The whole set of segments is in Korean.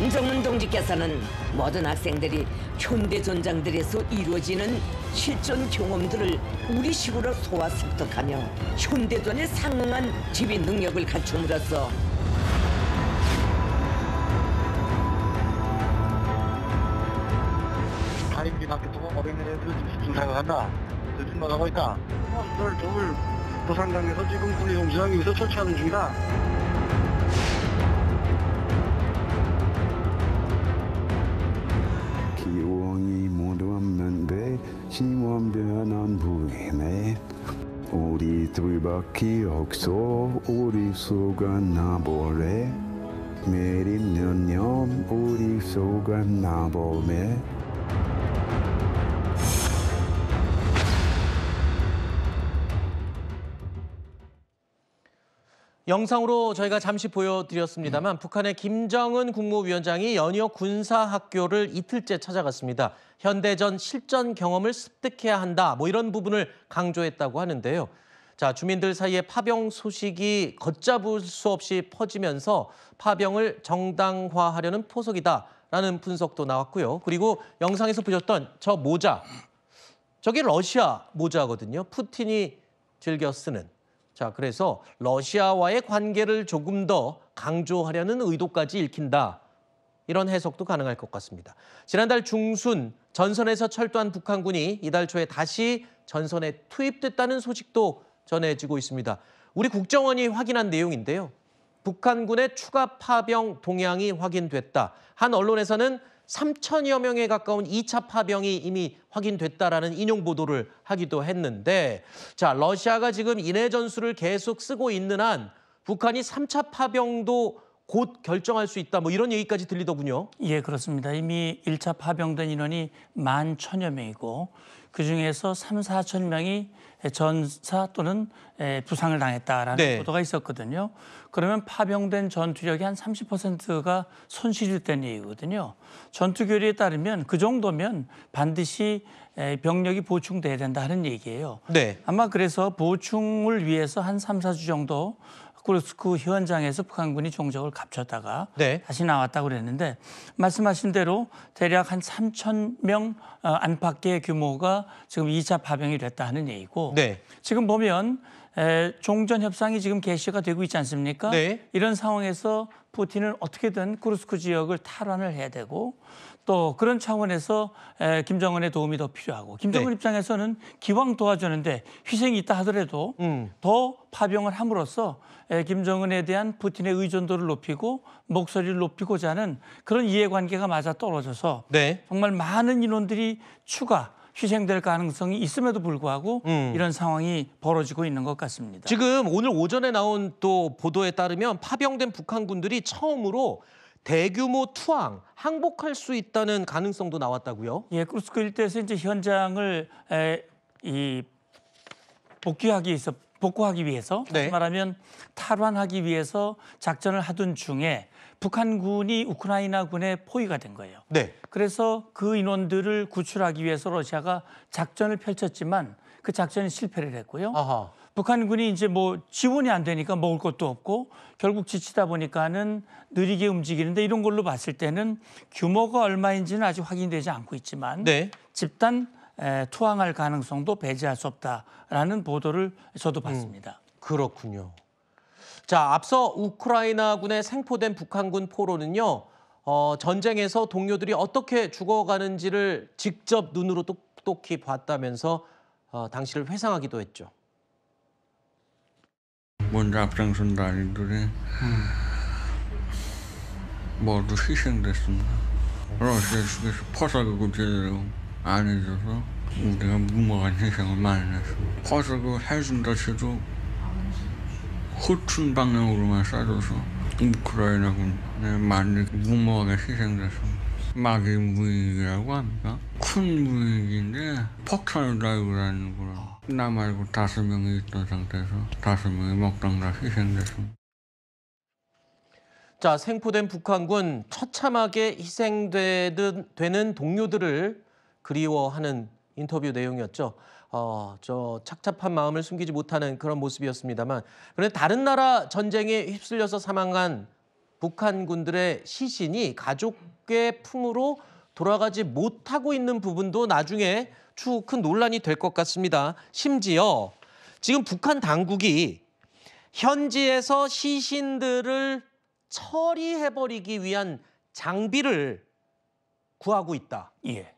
김정은 동지께서는 모든 학생들이 현대전장들에서 이루어지는 실전 경험들을 우리식으로 소화 습득하며 현대전에 상응한 지휘 능력을 갖춤으로써 다림이 밖에서 어린애들 중사가 간다. 요즘 나가고 있다. 오늘 둘 부산강에서 지금 우리 용지랑 여기서 처치하는 중이다. 기왕이 모두 없는데 심원 변한 부인에 우리 둘밖에 없어 우리 속아 나보래 매일 년년 우리 속아 나보네. 영상으로 저희가 잠시 보여드렸습니다만 북한의 김정은 국무위원장이 연이어 군사학교를 이틀째 찾아갔습니다. 현대전 실전 경험을 습득해야 한다. 이런 부분을 강조했다고 하는데요. 자, 주민들 사이에 파병 소식이 걷잡을 수 없이 퍼지면서 파병을 정당화하려는 포석이다라는 분석도 나왔고요. 그리고 영상에서 보셨던 저 모자, 저게 러시아 모자거든요. 푸틴이 즐겨 쓰는. 자, 그래서 러시아와의 관계를 조금 더 강조하려는 의도까지 읽힌다. 이런 해석도 가능할 것 같습니다. 지난달 중순 전선에서 철도한 북한군이 이달 초에 다시 전선에 투입됐다는 소식도 전해지고 있습니다. 우리 국정원이 확인한 내용인데요. 북한군의 추가 파병 동향이 확인됐다. 한 언론에서는 3천여 명에 가까운 2차 파병이 이미 확인됐다라는 인용 보도를 하기도 했는데, 자, 러시아가 지금 인해 전술을 계속 쓰고 있는 한 북한이 3차 파병도 곧 결정할 수 있다. 이런 얘기까지 들리더군요. 예, 그렇습니다. 이미 1차 파병된 인원이 11,000여 명이고 그중에서 3, 4천 명이 전사 또는 부상을 당했다라는 보도가 있었거든요. 그러면 파병된 전투력이 한 30%가 손실이 된 얘기거든요. 전투 교리에 따르면 그 정도면 반드시 병력이 보충돼야 된다 하는 얘기예요. 아마 그래서 보충을 위해서 한 3, 4주 정도 쿠르스크 현장에서 북한군이 종적을 갖췄다가 다시 나왔다고 그랬는데 말씀하신 대로 대략 한 3,000명 안팎의 규모가 지금 2차 파병이 됐다 하는 얘기고 지금 보면 종전 협상이 지금 개시가 되고 있지 않습니까? 이런 상황에서 푸틴은 어떻게든 쿠르스크 지역을 탈환을 해야 되고 또 그런 차원에서 김정은의 도움이 더 필요하고 김정은 입장에서는 기왕 도와주는데 희생이 있다 하더라도 더 파병을 함으로써 김정은에 대한 푸틴의 의존도를 높이고 목소리를 높이고자 하는 그런 이해관계가 맞아 떨어져서 정말 많은 인원들이 추가 희생될 가능성이 있음에도 불구하고 이런 상황이 벌어지고 있는 것 같습니다. 지금 오늘 오전에 나온 또 보도에 따르면 파병된 북한군들이 처음으로 대규모 투항, 항복할 수 있다는 가능성도 나왔다고요? 예, 쿠르스크 일대에서 이제 현장을 복구하기 위해서, 다시 말하면 탈환하기 위해서 작전을 하던 중에 북한군이 우크라이나군에 포위가 된 거예요. 그래서 그 인원들을 구출하기 위해서 러시아가 작전을 펼쳤지만 그 작전이 실패를 했고요. 북한군이 이제 지원이 안 되니까 먹을 것도 없고 결국 지치다 보니까는 느리게 움직이는데 이런 걸로 봤을 때는 규모가 얼마인지는 아직 확인되지 않고 있지만 집단 투항할 가능성도 배제할 수 없다라는 보도를 저도 봤습니다. 그렇군요. 자, 앞서 우크라이나군에 생포된 북한군 포로는요. 전쟁에서 동료들이 어떻게 죽어가는지를 직접 눈으로 똑똑히 봤다면서 당시를 회상하기도 했죠. 먼저 앞장선 나리들이 모두 희생됐습니다. 러시아 측에서 포석이고 제대로 안 해줘서 우리가 무모한 희생을 많이 했습니다. 포석을 해준다 해도 후춘 방향으로만 쏴줘서 우크라이나군에 많이 무모하게 희생됐습니다. 마기 무익이라고 합니까? 큰 무익인데 폭탄을 달고 다니는구나. 나 말고 5명이 있던 상태에서 5명이 먹당 다 희생됐습니다. 자, 생포된 북한군 처참하게 희생되는 동료들을 그리워하는 인터뷰 내용이었죠. 저 착잡한 마음을 숨기지 못하는 그런 모습이었습니다만, 그런데 다른 나라 전쟁에 휩쓸려서 사망한 북한군들의 시신이 가족의 품으로 돌아가지 못하고 있는 부분도 나중에 추후 큰 논란이 될 것 같습니다. 심지어 지금 북한 당국이 현지에서 시신들을 처리해버리기 위한 장비를 구하고 있다. 예.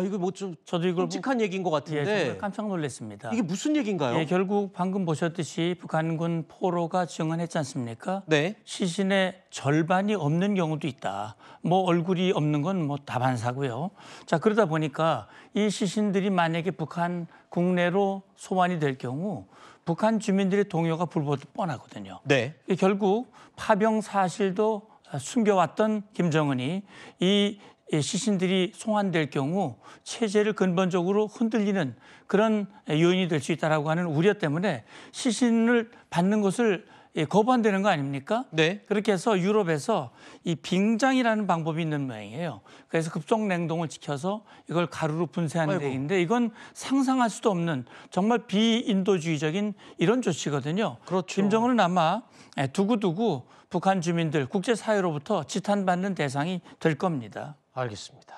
이거 뭐 좀 저도 이걸 끔찍한 얘기인 것 같은데. 정말 깜짝 놀랐습니다. 이게 무슨 얘기인가요? 예, 결국 방금 보셨듯이 북한군 포로가 증언했지 않습니까? 네. 시신의 절반이 없는 경우도 있다. 뭐 얼굴이 없는 건 뭐 다반사고요. 자, 그러다 보니까 이 시신들이 만약에 북한 국내로 소환이 될 경우 북한 주민들의 동요가 불보듯 뻔하거든요. 네. 결국 파병 사실도 숨겨왔던 김정은이 이 시신들이 송환될 경우 체제를 근본적으로 흔들리는 그런 요인이 될 수 있다라고 하는 우려 때문에 시신을 받는 것을 거부한다는 거 아닙니까? 네. 그렇게 해서 유럽에서 이 빙장이라는 방법이 있는 모양이에요. 그래서 급속 냉동을 지켜서 이걸 가루로 분쇄하는 데인데 이건 상상할 수도 없는 정말 비인도주의적인 이런 조치거든요. 그렇죠. 김정은은 아마 두고두고 북한 주민들 국제사회로부터 지탄받는 대상이 될 겁니다. 알겠습니다.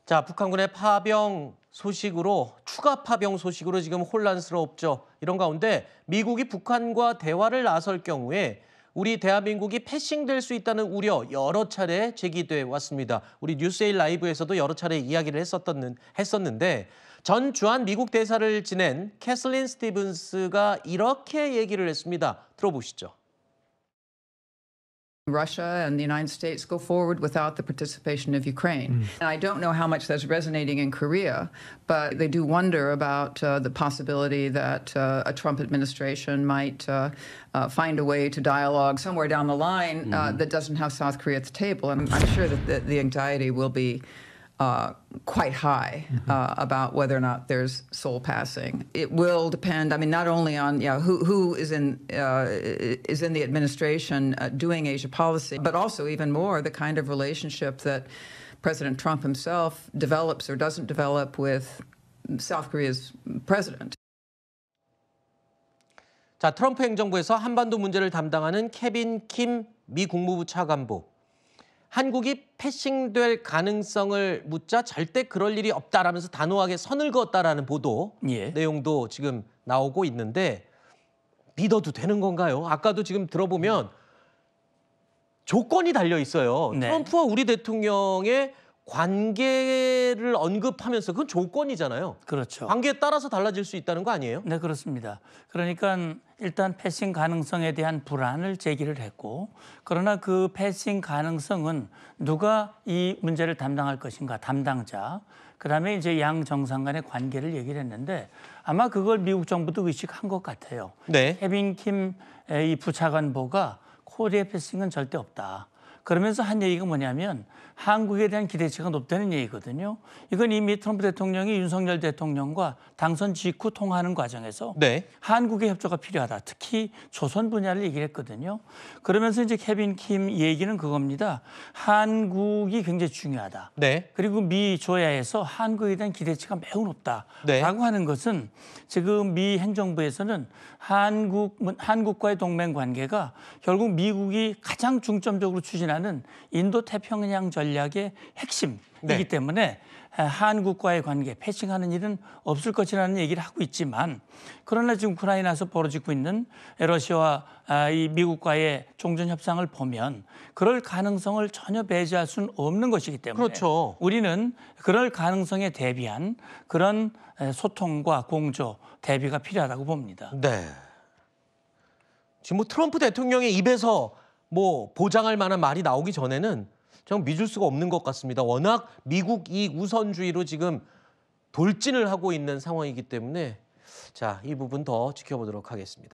자, 북한군의 파병 소식으로 추가 파병 소식으로 지금 혼란스럽죠. 이런 가운데 미국이 북한과 대화를 나설 경우에 우리 대한민국이 패싱될 수 있다는 우려 여러 차례 제기돼 왔습니다. 우리 뉴스에일 라이브에서도 여러 차례 이야기를 했었는데 전 주한 미국 대사를 지낸 캐슬린 스티븐스가 이렇게 얘기를 했습니다. 들어보시죠. Russia and the United States go forward without the participation of Ukraine. And I don't know how much that's resonating in Korea, but they do wonder about the possibility that a Trump administration might find a way to dialogue somewhere down the line that doesn't have South Korea at the table. And I'm sure that the anxiety will be quite high about whether or not there's soul passing. It will depend. I mean, not only on who is in the administration doing Asia policy, but also even more the kind of relationship that President Trump himself develops or doesn't develop with South Korea's president. 자, 트럼프 행정부에서 한반도 문제를 담당하는 케빈 킴 미 국무부 차관보. 한국이 패싱될 가능성을 묻자 절대 그럴 일이 없다라면서 단호하게 선을 그었다라는 보도 내용도 지금 나오고 있는데 믿어도 되는 건가요? 아까도 지금 들어보면 조건이 달려 있어요. 네. 트럼프와 우리 대통령의 관계를 언급하면서 그건 조건이잖아요. 그렇죠. 관계에 따라서 달라질 수 있다는 거 아니에요? 네, 그렇습니다. 그러니까 일단 패싱 가능성에 대한 불안을 제기를 했고 그러나 그 패싱 가능성은 누가 이 문제를 담당할 것인가 담당자 그다음에 이제 양 정상 간의 관계를 얘기를 했는데 아마 그걸 미국 정부도 의식한 것 같아요. 네. 케빈 킴 이 부차관보가 코리아 패싱은 절대 없다. 그러면서 한 얘기가 뭐냐면 한국에 대한 기대치가 높다는 얘기거든요. 이건 이미 트럼프 대통령이 윤석열 대통령과 당선 직후 통화하는 과정에서 한국의 협조가 필요하다. 특히 조선 분야를 얘기를 했거든요. 그러면서 이제 케빈 킴 얘기는 그겁니다. 한국이 굉장히 중요하다. 그리고 미 조야에서 한국에 대한 기대치가 매우 높다라고 하는 것은 지금 미 행정부에서는 한국과의 동맹 관계가 결국 미국이 가장 중점적으로 추진하는 인도태평양 전략의 핵심이기 때문에 한국과의 관계, 패싱하는 일은 없을 것이라는 얘기를 하고 있지만 그러나 지금 우크라이나에서 벌어지고 있는 러시아와 이 미국과의 종전 협상을 보면 그럴 가능성을 전혀 배제할 수는 없는 것이기 때문에 우리는 그럴 가능성에 대비한 그런 소통과 공조, 대비가 필요하다고 봅니다. 네. 지금 뭐 트럼프 대통령의 입에서 뭐 보장할 만한 말이 나오기 전에는 정 믿을 수가 없는 것 같습니다. 워낙 미국 이익 우선주의로 지금 돌진을 하고 있는 상황이기 때문에 자, 이 부분 더 지켜보도록 하겠습니다.